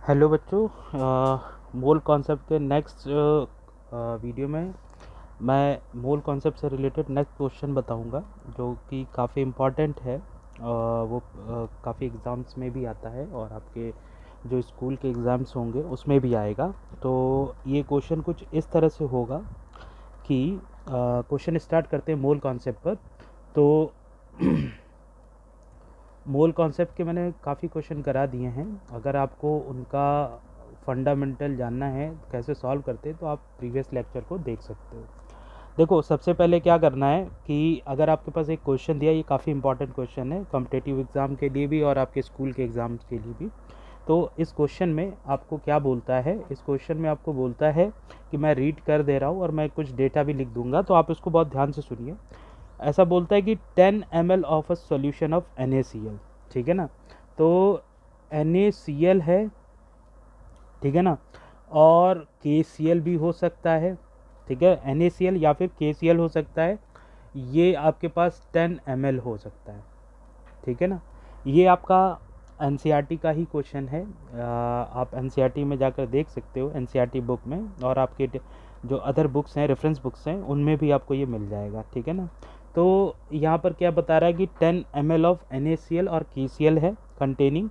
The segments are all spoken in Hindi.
हेलो बच्चों। मोल कॉन्सेप्ट के नेक्स्ट वीडियो में मैं मोल कॉन्सेप्ट से रिलेटेड नेक्स्ट क्वेश्चन बताऊंगा जो कि काफ़ी इम्पॉर्टेंट है। वो काफ़ी एग्ज़ाम्स में भी आता है और आपके जो स्कूल के एग्ज़ाम्स होंगे उसमें भी आएगा। तो ये क्वेश्चन कुछ इस तरह से होगा कि क्वेश्चन स्टार्ट करते हैं मोल कॉन्सेप्ट पर। तो मोल कॉन्सेप्ट के मैंने काफ़ी क्वेश्चन करा दिए हैं। अगर आपको उनका फंडामेंटल जानना है कैसे सॉल्व करते हैं तो आप प्रीवियस लेक्चर को देख सकते हो। देखो, सबसे पहले क्या करना है कि अगर आपके पास एक क्वेश्चन दिया, ये काफ़ी इंपॉर्टेंट क्वेश्चन है कॉम्पिटिटिव एग्ज़ाम के लिए भी और आपके स्कूल के एग्ज़ाम्स के लिए भी। तो इस क्वेश्चन में आपको क्या बोलता है, इस क्वेश्चन में आपको बोलता है कि मैं रीड कर दे रहा हूँ और मैं कुछ डेटा भी लिख दूंगा, तो आप इसको बहुत ध्यान से सुनिए। ऐसा बोलता है कि 10 ml of a solution of NaCl। ठीक है ना। तो NaCl है, ठीक है ना, और KCl भी हो सकता है। ठीक है, NaCl या फिर KCl हो सकता है। ये आपके पास 10 ml हो सकता है। ठीक है ना। ये आपका NCERT का ही क्वेश्चन है। आप NCERT में जाकर देख सकते हो, NCERT बुक में, और आपके जो अदर बुक्स हैं, रेफरेंस बुक्स हैं, उनमें भी आपको ये मिल जाएगा। ठीक है ना। तो यहाँ पर क्या बता रहा है कि 10 ml ऑफ NaCl और KCl है containing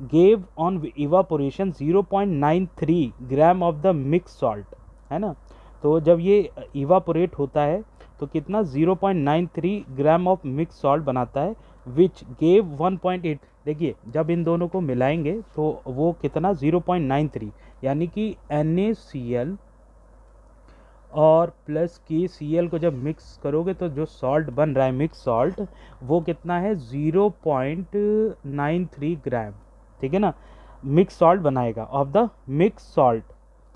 gave on evaporation 0.93 gram of the mix salt, है ना। तो जब ये इवापोरेट होता है तो कितना 0.93 ग्राम ऑफ मिक्स सॉल्ट बनाता है, विच गेव 1.8। देखिए, जब इन दोनों को मिलाएंगे तो वो कितना 0.93, यानी कि NaCl और प्लस KCl को जब मिक्स करोगे तो जो सॉल्ट बन रहा है मिक्स सॉल्ट, वो कितना है 0.93 ग्राम। ठीक है ना, मिक्स सॉल्ट बनाएगा ऑफ द मिक्स सॉल्ट।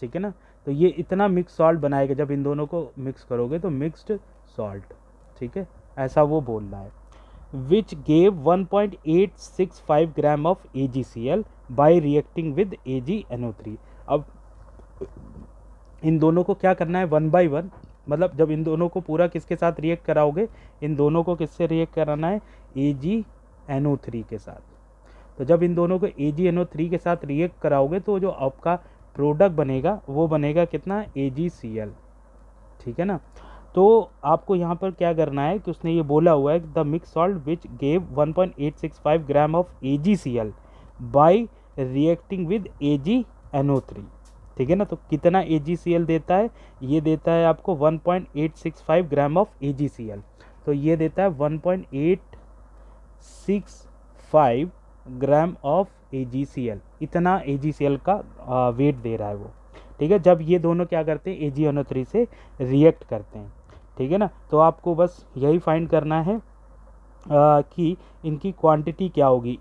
ठीक है ना। तो ये इतना मिक्स सॉल्ट बनाएगा जब इन दोनों को मिक्स करोगे तो मिक्स्ड सॉल्ट। ठीक है, ऐसा वो बोल रहा है। Which gave 1.865 gram of AgCl bye reacting with AgNO3। अब इन दोनों को क्या करना है, वन बाय वन, मतलब जब इन दोनों को पूरा किसके साथ रिएक्ट कराओगे, इन दोनों को किससे रिएक्ट कराना है, AgNO3 के साथ। तो जब इन दोनों को AgNO3 के साथ रिएक्ट कराओगे तो जो आपका प्रोडक्ट बनेगा वो बनेगा कितना, AgCl। ठीक है ना। तो आपको यहाँ पर क्या करना है कि उसने ये बोला हुआ है the mix salt which gave 1.865 gram of AgCl bye reacting with AgNO3। ठीक है ना। तो कितना AgCl देता है, ये देता है आपको 1.865 ग्राम ऑफ AgCl। तो ये देता है 1.865 ग्राम ऑफ AgCl, इतना AgCl का वेट दे रहा है वो। ठीक है, जब ये दोनों क्या करते हैं, AgNO3 से रिएक्ट करते हैं। ठीक है ना। तो आपको बस यही फाइंड करना है कि इनकी क्वांटिटी क्या होगी,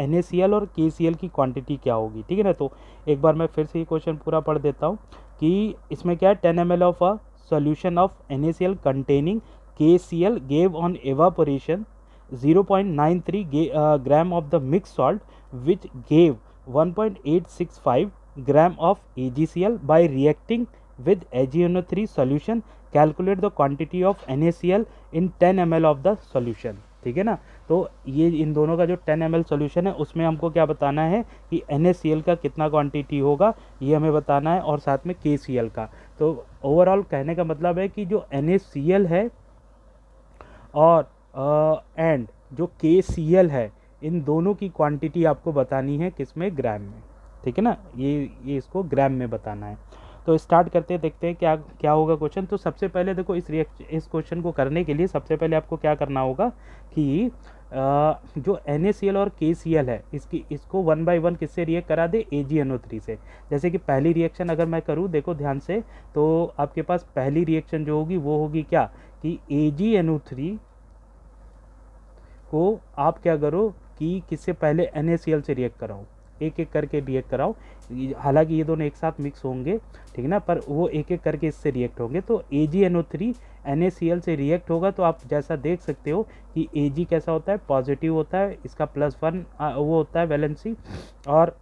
NaCl और KCl की क्वांटिटी क्या होगी। ठीक है ना। तो एक बार मैं फिर से ये क्वेश्चन पूरा पढ़ देता हूँ कि इसमें क्या है, 10 ml of a solution of NaCl containing KCl gave on evaporation 0.93 gram of the mix salt which gave 1.865 gram of AgCl bye reacting with AgNO3 solution calculate the quantity of NaCl in 10 ml of the solution। ठीक है ना। तो ये इन दोनों का जो 10 ml सॉल्यूशन है उसमें हमको क्या बताना है कि NaCl का कितना क्वांटिटी होगा, ये हमें बताना है, और साथ में KCl का। तो ओवरऑल कहने का मतलब है कि जो NaCl है और एंड जो KCl है, इन दोनों की क्वांटिटी आपको बतानी है किसमें, ग्राम में। ठीक है ना, ये इसको ग्राम में बताना है। तो स्टार्ट करते हैं, देखते हैं क्या क्या होगा क्वेश्चन। तो सबसे पहले देखो, इस क्वेश्चन को करने के लिए सबसे पहले आपको क्या करना होगा कि जो NaCl और KCl है इसको वन बाय वन किससे रिएक्ट करा दे, AgNO3 से। जैसे कि पहली रिएक्शन अगर मैं करूँ, देखो ध्यान से, तो आपके पास पहली रिएक्शन जो होगी वो होगी क्या कि AgNO3 को आप क्या करो कि किससे पहले NaCl से रिएक्ट कराओ, एक एक करके रिएक्ट कराओ। हालांकि ये दोनों एक साथ मिक्स होंगे, ठीक है ना, पर वो एक एक करके इससे रिएक्ट होंगे। तो AgNO3 NaCl से रिएक्ट होगा तो आप जैसा देख सकते हो कि Ag कैसा होता है, पॉजिटिव होता है, इसका +1 वो होता है वैलेंसी, और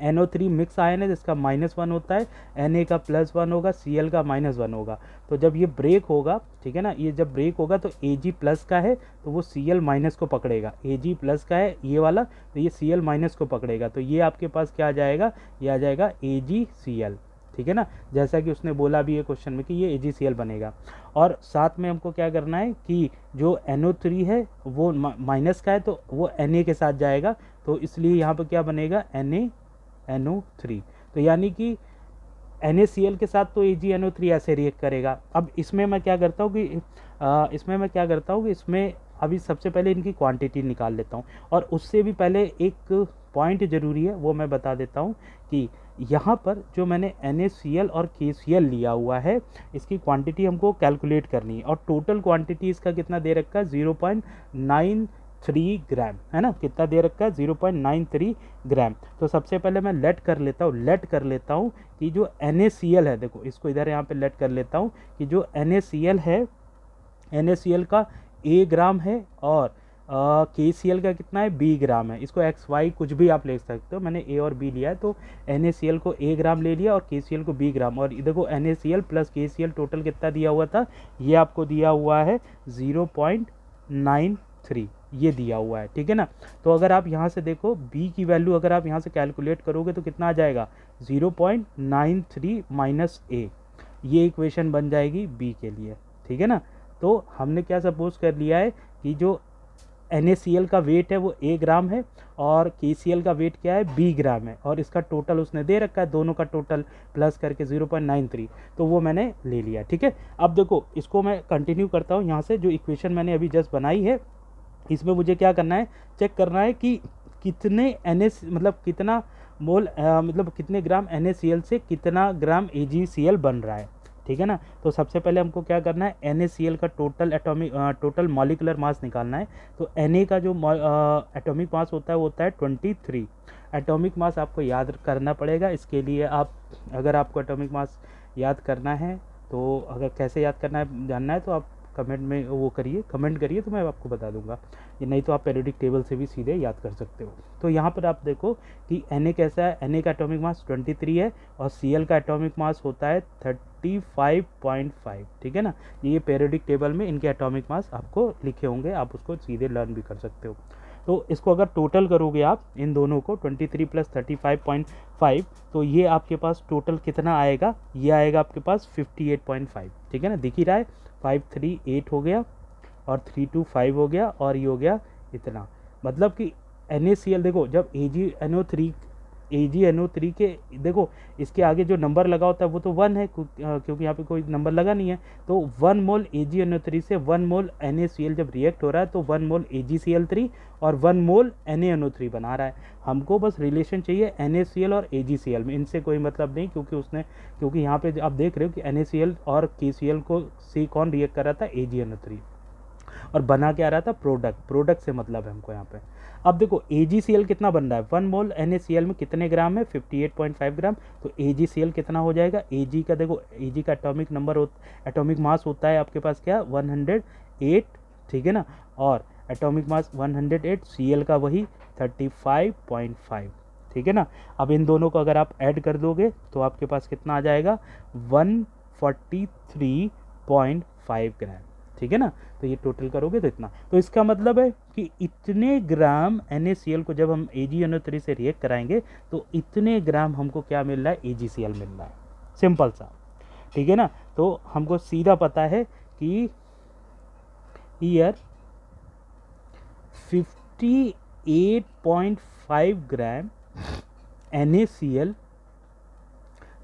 NO3 मिक्स आयन है जिसका -1 होता है, Na का +1 होगा, Cl का -1 होगा। तो जब ये ब्रेक होगा, ठीक है ना, ये जब ब्रेक होगा तो Ag+ का है तो वो Cl- को पकड़ेगा, Ag+ का है ये वाला तो ये Cl- को पकड़ेगा, तो ये आपके पास क्या आ जाएगा, ये आ जाएगा AgCl, ठीक है ना, जैसा कि उसने बोला भी है क्वेश्चन में कि ये AgCl बनेगा। और साथ में हमको क्या करना है कि जो NO3 है वो माइनस का है तो वो Na के साथ जाएगा, तो इसलिए यहाँ पर क्या बनेगा, NaNO3। तो यानी कि NaCl के साथ तो AgNO3 ऐसे रिएक्ट करेगा। अब इसमें मैं क्या करता हूँ कि इसमें अभी सबसे पहले इनकी क्वांटिटी निकाल लेता हूँ, और उससे भी पहले एक पॉइंट ज़रूरी है वो मैं बता देता हूँ कि यहाँ पर जो मैंने NaCl और KCl लिया हुआ है इसकी क्वांटिटी हमको कैलकुलेट करनी है, और टोटल क्वांटिटी इसका कितना दे रखा है, 0.93 ग्राम, है ना, कितना दे रखा है, 0.93 ग्राम। तो सबसे पहले मैं लेट कर लेता हूँ कि जो NaCl है, देखो इसको इधर यहाँ पे लेट कर लेता हूँ कि जो NaCl है, NaCl का A ग्राम है और KCl का कितना है, B ग्राम है। इसको XY कुछ भी आप ले सकते हो, मैंने A और B लिया है, तो NaCl को A ग्राम ले लिया और KCl को B ग्राम, और देखो NaCl प्लस KCl टोटल कितना दिया हुआ था, ये आपको दिया हुआ है 0.93, ये दिया हुआ है, ठीक है ना। तो अगर आप यहाँ से देखो B की वैल्यू अगर आप यहाँ से कैलकुलेट करोगे तो कितना आ जाएगा, 0.93 माइनस A, ये इक्वेशन बन जाएगी B के लिए, ठीक है ना। तो हमने क्या सपोज कर लिया है कि जो NaCl का वेट है वो A ग्राम है और KCl का वेट क्या है, B ग्राम है, और इसका टोटल उसने दे रखा है, दोनों का टोटल प्लस करके 0.93, तो वो मैंने ले लिया, ठीक है। अब देखो इसको मैं कंटिन्यू करता हूँ, यहाँ से जो इक्वेशन मैंने अभी जस्ट बनाई है इसमें मुझे क्या करना है, चेक करना है कि कितने मतलब कितना मोल मतलब कितने ग्राम NaCl से कितना ग्राम AgCl बन रहा है, ठीक है ना। तो सबसे पहले हमको क्या करना है, NaCl का टोटल मॉलिकुलर मास निकालना है। तो Na का जो एटॉमिक मास होता है वो होता है 23। एटॉमिक मास आपको याद करना पड़ेगा, इसके लिए आप अगर आपको एटॉमिक मास याद करना है तो अगर कैसे याद करना है जानना है तो आप कमेंट में वो करिए, कमेंट करिए तो मैं आपको बता दूंगा, ये नहीं तो आप पीरियोडिक टेबल से भी सीधे याद कर सकते हो। तो यहाँ पर आप देखो कि Na कैसा है, Na का एटॉमिक मास 23 है और Cl का एटॉमिक मास होता है 35.5, ठीक है ना। ये पीरियोडिक टेबल में इनके एटॉमिक मास आपको लिखे होंगे, आप उसको सीधे लर्न भी कर सकते हो। तो इसको अगर टोटल करोगे आप इन दोनों को 23 प्लस 35.5, तो ये आपके पास टोटल कितना आएगा, ये आएगा आपके पास 58.5, ठीक है ना, दिख ही रहा है, 538 हो गया और 325 हो गया और ये हो गया इतना। मतलब कि NaCl देखो जब AgNO3 के देखो इसके आगे जो नंबर लगा होता है वो तो 1 है क्योंकि यहाँ पे कोई नंबर लगा नहीं है, तो 1 मोल AgNO3 से 1 मोल NaCl जब रिएक्ट हो रहा है तो 1 मोल AgCl3 और 1 मोल NaNO3 बना रहा है। हमको बस रिलेशन चाहिए NaCl और AgCl में, इनसे कोई मतलब नहीं, क्योंकि यहाँ पे आप देख रहे हो कि NaCl और KCl को से कौन रिएक्ट कर रहा था, AgNO3, और बना क्या रहा था, प्रोडक्ट से मतलब है हमको यहाँ पे। अब देखो AgCl कितना बन रहा है, 1 मोल NaCl में कितने ग्राम है, 58.5 ग्राम, तो AgCl कितना हो जाएगा, Ag का देखो Ag का एटॉमिक मास होता है आपके पास क्या, 108, ठीक है ना, और एटॉमिक मास 108, Cl का वही 35.5, ठीक है ना। अब इन दोनों को अगर आप ऐड कर दोगे तो आपके पास कितना आ जाएगा, 143.5 ग्राम, ठीक है ना। तो ये टोटल करोगे तो इतना, तो इसका मतलब है कि इतने ग्राम NaCl को जब हम AgNO3 से रिएक्ट कराएंगे तो इतने ग्राम हमको क्या मिल रहा है, AgCl मिल रहा है, सिंपल सा, ठीक है ना। तो हमको सीधा पता है कि ईयर 58.5 ग्राम NaCl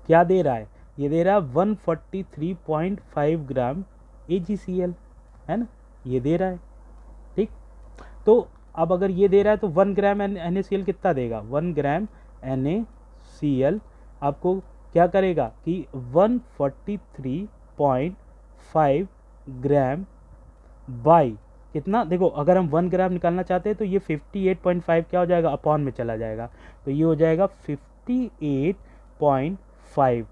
क्या दे रहा है, ये दे रहा है 143.5 ग्राम AgCl, है ना, ये दे रहा है, ठीक। तो अब अगर ये दे रहा है तो 1 ग्राम NaCl कितना देगा, 1 ग्राम NaCl आपको क्या करेगा कि 143.5 ग्राम बाई कितना, देखो अगर हम 1 ग्राम निकालना चाहते हैं तो ये 58.5 क्या हो जाएगा, अपॉन में चला जाएगा, तो ये हो जाएगा 58.5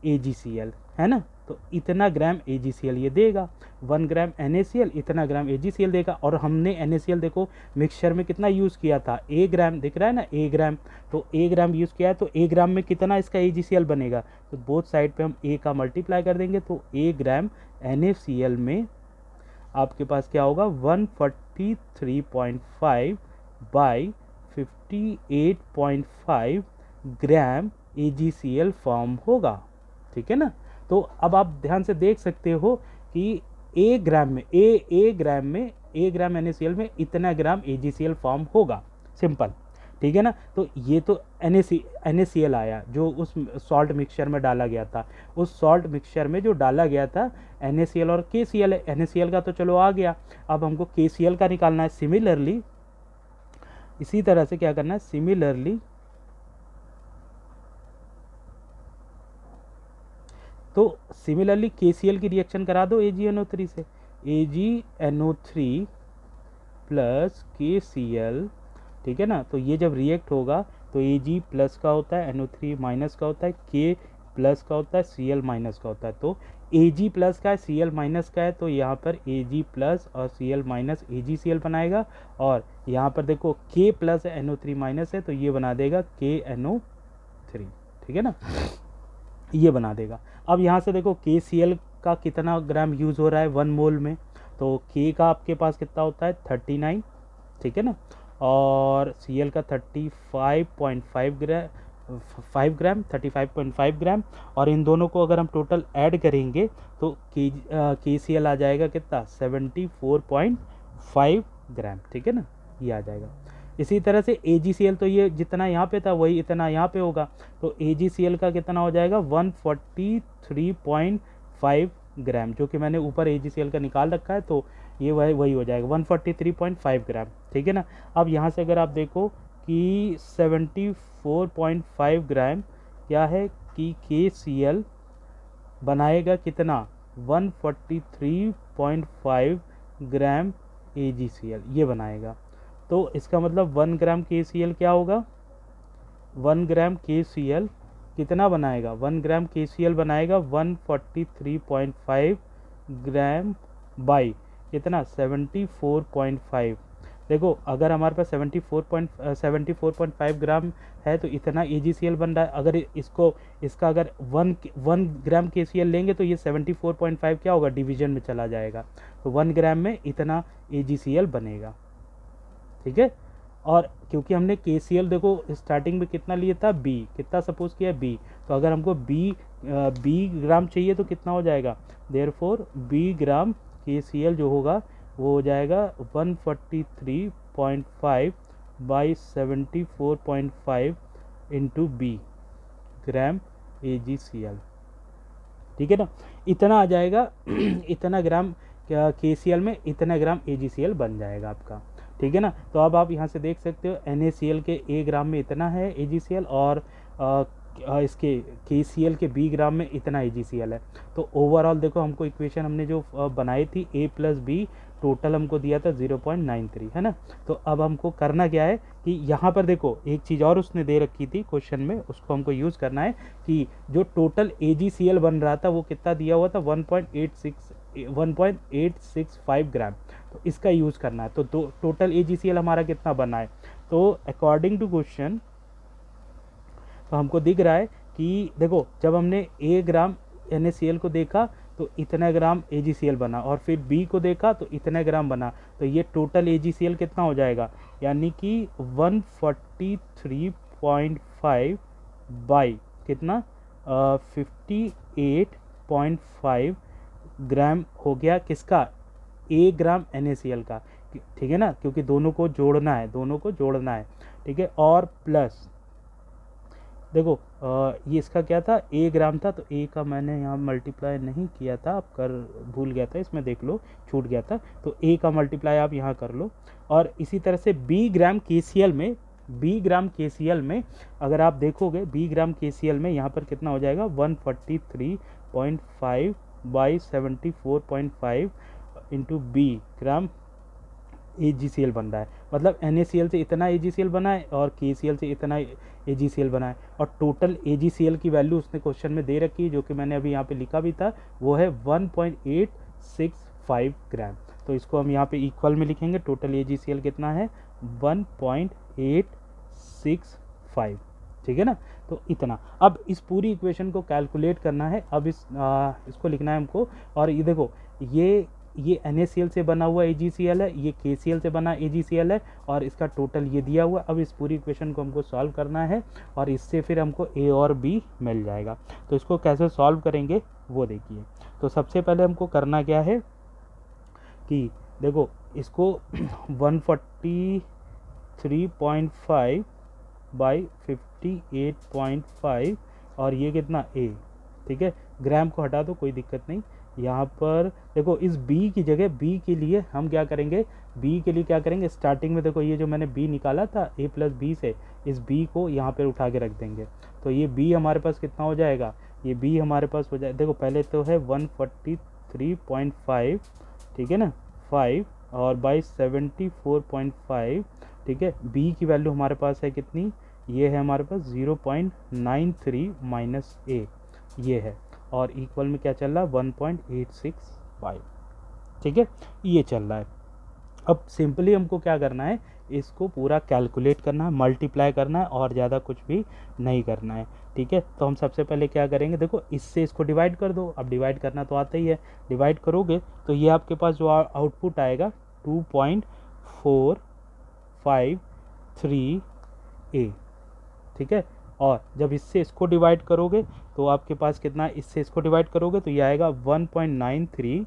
AgCl, है ना, तो इतना ग्राम AgCl ये देगा। 1 ग्राम NaCl इतना ग्राम AgCl देगा। और हमने NaCl देखो मिक्सचर में कितना यूज़ किया था, A ग्राम, दिख रहा है ना A ग्राम, तो A ग्राम यूज़ किया है, तो A ग्राम में कितना इसका AgCl बनेगा, तो बोथ साइड पे हम A का मल्टीप्लाई कर देंगे, तो A ग्राम NaCl में आपके पास क्या होगा 143.5 बाई 58.5 ग्राम AgCl फॉर्म होगा। ठीक है ना। तो अब आप ध्यान से देख सकते हो कि A ग्राम में A ग्राम NaCl में इतना ग्राम AgCl फॉर्म होगा, सिंपल। ठीक है ना। तो ये तो NaCl आया जो उस सॉल्ट मिक्सचर में डाला गया था। उस सॉल्ट मिक्सचर में जो डाला गया था NaCl और KCl है। NaCl का तो चलो आ गया, अब हमको KCl का निकालना है। सिमिलरली इसी तरह से क्या करना है, सिमिलरली KCl की रिएक्शन करा दो AgNO3 से। AgNO3 प्लस KCl, ठीक है ना। तो ये जब रिएक्ट होगा तो Ag प्लस का होता है, NO3 माइनस का होता है, K प्लस का होता है, Cl माइनस का होता है। तो Ag प्लस का है, Cl माइनस का है, तो यहाँ पर Ag प्लस और Cl माइनस AgCl बनाएगा। और यहाँ पर देखो K प्लस है, NO3 माइनस है, तो ये बना देगा KNO3। ठीक है ना, ये बना देगा। अब यहाँ से देखो KCl का कितना ग्राम यूज़ हो रहा है 1 मोल में, तो K का आपके पास कितना होता है 39, ठीक है ना, और Cl का 35.5 ग्राम। और इन दोनों को अगर हम टोटल ऐड करेंगे तो KCl आ जाएगा कितना 74.5 ग्राम। ठीक है ना, ये आ जाएगा। इसी तरह से AgCl तो ये जितना यहाँ पे था वही इतना यहाँ पे होगा, तो AgCl का कितना हो जाएगा 143.5 ग्राम, जो कि मैंने ऊपर AgCl का निकाल रखा है, तो ये वही हो जाएगा 143.5 ग्राम। ठीक है ना। अब यहाँ से अगर आप देखो कि 74.5 ग्राम क्या है कि KCl बनाएगा कितना 143.5 ग्राम AgCl ये बनाएगा। तो इसका मतलब 1 ग्राम KCl क्या होगा, 1 ग्राम KCl कितना बनाएगा, 1 ग्राम KCl बनाएगा 143.5 ग्राम बाई कितना 74.5। देखो अगर हमारे पास 74.5 ग्राम है तो इतना AgCl बन रहा है। अगर इसका अगर 1 ग्राम KCl लेंगे तो ये 74.5 क्या होगा, डिवीजन में चला जाएगा, तो 1 ग्राम में इतना AgCl बनेगा। ठीक है। और क्योंकि हमने KCl देखो स्टार्टिंग में कितना लिया था B, कितना सपोज किया B, तो अगर हमको B ग्राम चाहिए तो कितना हो जाएगा, देयरफॉर B ग्राम KCl जो होगा वो हो जाएगा 143.5 by 74.5 into B gram AgCl। ठीक है ना, इतना आ जाएगा इतना ग्राम KCl में इतना ग्राम AgCl बन जाएगा आपका। ठीक है ना। तो अब आप यहाँ से देख सकते हो NaCl के A ग्राम में इतना है AgCl और इसके KCl के B ग्राम में इतना AgCl है। तो ओवरऑल देखो हमको इक्वेशन हमने जो बनाई थी A प्लस B टोटल हमको दिया था 0.93, है ना। तो अब हमको करना क्या है कि यहाँ पर देखो एक चीज़ और उसने दे रखी थी क्वेश्चन में, उसको हमको यूज़ करना है कि जो टोटल AgCl बन रहा था वो कितना दिया हुआ था 1.865 ग्राम, तो इसका यूज़ करना है। तो टोटल AgCl हमारा कितना बना है, तो अकॉर्डिंग टू क्वेश्चन तो हमको दिख रहा है कि देखो जब हमने A ग्राम NaCl को देखा तो इतना ग्राम AgCl बना, और फिर B को देखा तो इतना ग्राम बना, तो ये टोटल AgCl कितना हो जाएगा, यानी कि 143.5 बाई कितना 58.5 ग्राम हो गया किसका, A ग्राम NaCl का। ठीक है ना, क्योंकि दोनों को जोड़ना है, ठीक है। और प्लस देखो ये इसका क्या था A ग्राम था, तो A का मैंने यहाँ मल्टीप्लाई नहीं किया था, आप भूल गया था, इसमें देख लो छूट गया था, तो A का मल्टीप्लाई आप यहाँ कर लो। और इसी तरह से B ग्राम KCl में अगर आप देखोगे B ग्राम KCl में यहाँ पर कितना हो जाएगा 143.5 by 74.5 into B gram AgCl बन रहा है, मतलब NaCl से इतना AgCl बना है और KCl से इतना AgCl बना है, और टोटल AgCl की वैल्यू उसने क्वेश्चन में दे रखी है, जो कि मैंने अभी यहाँ पे लिखा भी था, वो है 1.865 ग्राम। तो इसको हम यहाँ पे इक्वल में लिखेंगे, टोटल AgCl कितना है 1.865, ठीक है ना। तो इतना, अब इस पूरी इक्वेशन को कैलकुलेट करना है, अब इसको लिखना है हमको। और ये देखो, ये NaCl से बना हुआ AgCl है, ये KCl से बना AgCl है, और इसका टोटल ये दिया हुआ। अब इस पूरी इक्वेशन को हमको सॉल्व करना है, और इससे फिर हमको A और B मिल जाएगा। तो इसको कैसे सॉल्व करेंगे वो देखिए। तो सबसे पहले हमको करना क्या है कि देखो, इसको 143.5 बाई 58.5, और ये कितना A, ठीक है। ग्राम को हटा दो, कोई दिक्कत नहीं। यहाँ पर देखो, इस B की जगह B के लिए हम क्या करेंगे, B के लिए क्या करेंगे, स्टार्टिंग में देखो, ये जो मैंने B निकाला था A प्लस B से, इस B को यहाँ पर उठा के रख देंगे। तो ये B हमारे पास कितना हो जाएगा, ये B हमारे पास हो जाए, देखो पहले तो है 143.5, ठीक है ना, 5 और बाई 74.5, ठीक है। B की वैल्यू हमारे पास है कितनी, ये है हमारे पास 0.93 माइनस A, ये है, और इक्वल में क्या चल रहा है 1.865, ठीक है, ये चल रहा है। अब सिंपली हमको क्या करना है, इसको पूरा कैलकुलेट करना है, मल्टीप्लाई करना है, और ज़्यादा कुछ भी नहीं करना है, ठीक है। तो हम सबसे पहले क्या करेंगे, देखो इससे इसको डिवाइड कर दो। अब डिवाइड करना तो आता ही है, डिवाइड करोगे तो ये आपके पास जो आउटपुट आएगा 2.453A, ठीक है। और जब इससे इसको डिवाइड करोगे तो आपके पास कितना, इससे इसको डिवाइड करोगे तो ये आएगा 1.93,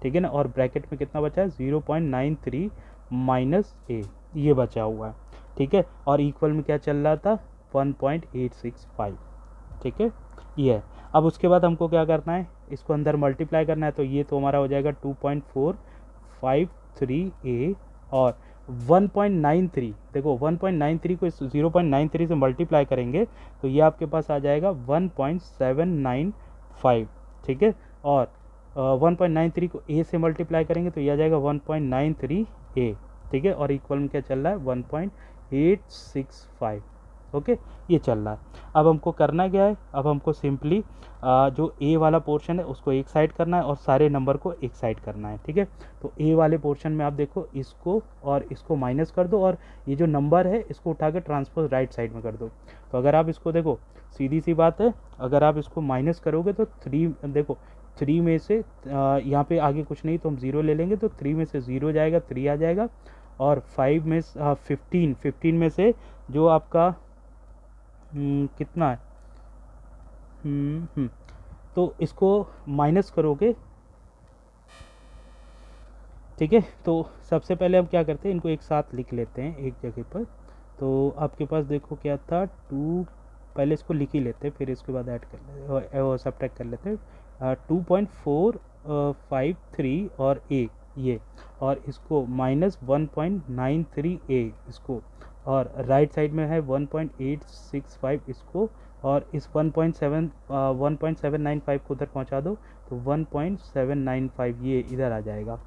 ठीक है ना, और ब्रैकेट में कितना बचा है 0.93 माइनस A, ये बचा हुआ है, ठीक है। और इक्वल में क्या चल रहा था 1.865, ठीक है, ये है। अब उसके बाद हमको क्या करना है, इसको अंदर मल्टीप्लाई करना है, तो ये तो हमारा हो जाएगा 2.453A, और 1.93, देखो 1.93 को इस 0.93 से मल्टीप्लाई करेंगे तो ये आपके पास आ जाएगा 1.795, ठीक है। और 1.93 को A से मल्टीप्लाई करेंगे तो ये आ जाएगा 1.93A, ठीक है। और इक्वल में क्या चल रहा है 1.865, ओके, ये चल रहा है। अब हमको करना क्या है, अब हमको सिंपली जो A वाला पोर्शन है उसको एक साइड करना है, और सारे नंबर को एक साइड करना है, ठीक है। तो A वाले पोर्शन में आप देखो, इसको और इसको माइनस कर दो, और ये जो नंबर है इसको उठा के ट्रांसपोज राइट साइड में कर दो। तो अगर आप इसको देखो, सीधी सी बात है, अगर आप इसको माइनस करोगे तो 3, देखो 3 में से यहाँ पे आगे कुछ नहीं तो हम 0 ले लेंगे, तो 3 में से 0 जाएगा, 3 आ जाएगा, और 5 में 15 में से जो आपका कितना है, तो इसको माइनस करोगे, ठीक है। तो सबसे पहले हम क्या करते हैं, इनको एक साथ लिख लेते हैं एक जगह पर। तो आपके पास देखो क्या था 2, पहले इसको लिख ही लेते हैं, फिर इसके बाद ऐड कर लेते हैं, सब्ट्रैक्ट कर लेते हैं। 2.453 और A ये, और इसको माइनस 1.93A इसको, और राइट साइड में है 1.865 इसको, और इस 1.795 को उधर पहुंचा दो तो 1.795 ये इधर आ जाएगा,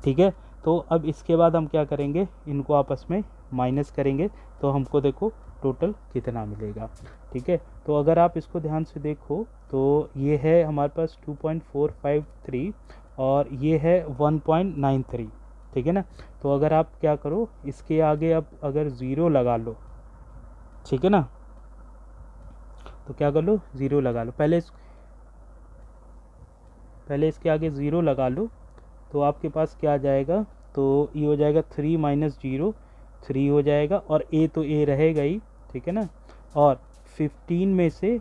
ठीक है। तो अब इसके बाद हम क्या करेंगे, इनको आपस में माइनस करेंगे तो हमको देखो टोटल कितना मिलेगा, ठीक है। तो अगर आप इसको ध्यान से देखो तो ये है हमारे पास 2.453 और ये है 1.93, ठीक है ना। तो अगर आप क्या करो, इसके आगे आप अगर 0 लगा लो, ठीक है ना, तो क्या कर लो 0 लगा लो, पहले इसके आगे 0 लगा लो, तो आपके पास क्या आ जाएगा, तो ये हो जाएगा 3 माइनस 0, 3 हो जाएगा, और A तो A रहेगा ही, ठीक है ना। और 15 में से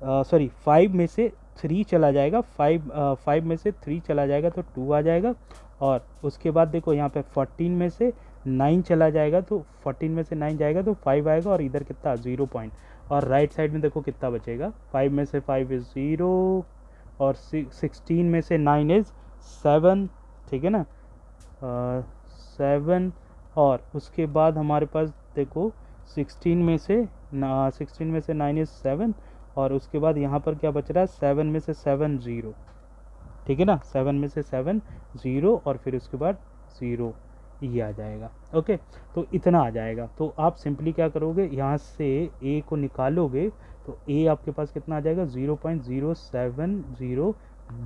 5 में से 3 चला जाएगा, 5 में से 3 चला जाएगा तो 2 आ जाएगा, और उसके बाद देखो यहाँ पे 14 में से 9 चला जाएगा, तो 14 में से 9 जाएगा तो 5 आएगा, और इधर कितना 0 पॉइंट, और राइट साइड में देखो कितना बचेगा, 5 में से 5 इज़ 0, और 16 में से 9 इज़ 7, ठीक है ना, 7, और उसके बाद हमारे पास देखो 16 में से 9 इज़ 7, और उसके बाद यहाँ पर क्या बच रहा है 7 में से 7 0, ठीक है ना, 7 में से 7 0, और फिर उसके बाद 0, ये आ जाएगा। ओके, तो इतना आ जाएगा। तो आप सिंपली क्या करोगे, यहाँ से ए को निकालोगे तो ए आपके पास कितना आ जाएगा, 0.070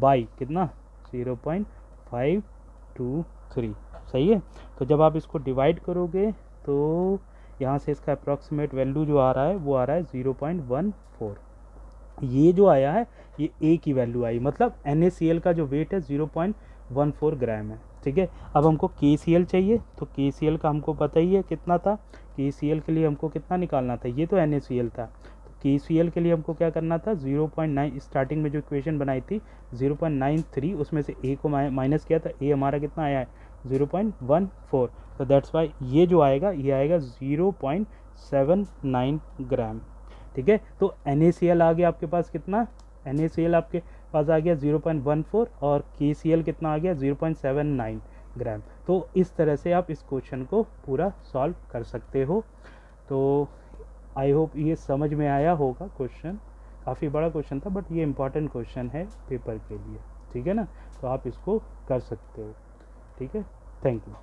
बाई कितना, 0.523। सही है। तो जब आप इसको डिवाइड करोगे तो यहाँ से इसका अप्रॉक्सीमेट वैल्यू जो आ रहा है वो आ रहा है 0.14। ये जो आया है ये ए की वैल्यू आई, मतलब NaCl का जो वेट है 0.14 ग्राम है। ठीक है, अब हमको KCl चाहिए, तो KCl का हमको पता ही है कितना था। KCl के लिए हमको कितना निकालना था, ये तो NaCl था, तो KCl के लिए हमको क्या करना था, 0.9, स्टार्टिंग में जो इक्वेशन बनाई थी 0.93, उसमें से ए को माइनस किया था, ए हमारा कितना आया है 0.14। तो दैट्स वाई ये जो आएगा ये आएगा 0.79 ग्राम। ठीक है, तो NaCl आ गया आपके पास कितना, NaCl आपके पास आ गया 0.14 और KCl कितना आ गया 0.79 ग्राम। तो इस तरह से आप इस क्वेश्चन को पूरा सॉल्व कर सकते हो। तो आई होप ये समझ में आया होगा। क्वेश्चन काफ़ी बड़ा क्वेश्चन था बट ये इम्पॉर्टेंट क्वेश्चन है पेपर के लिए। ठीक है ना, तो आप इसको कर सकते हो। ठीक है, थैंक यू।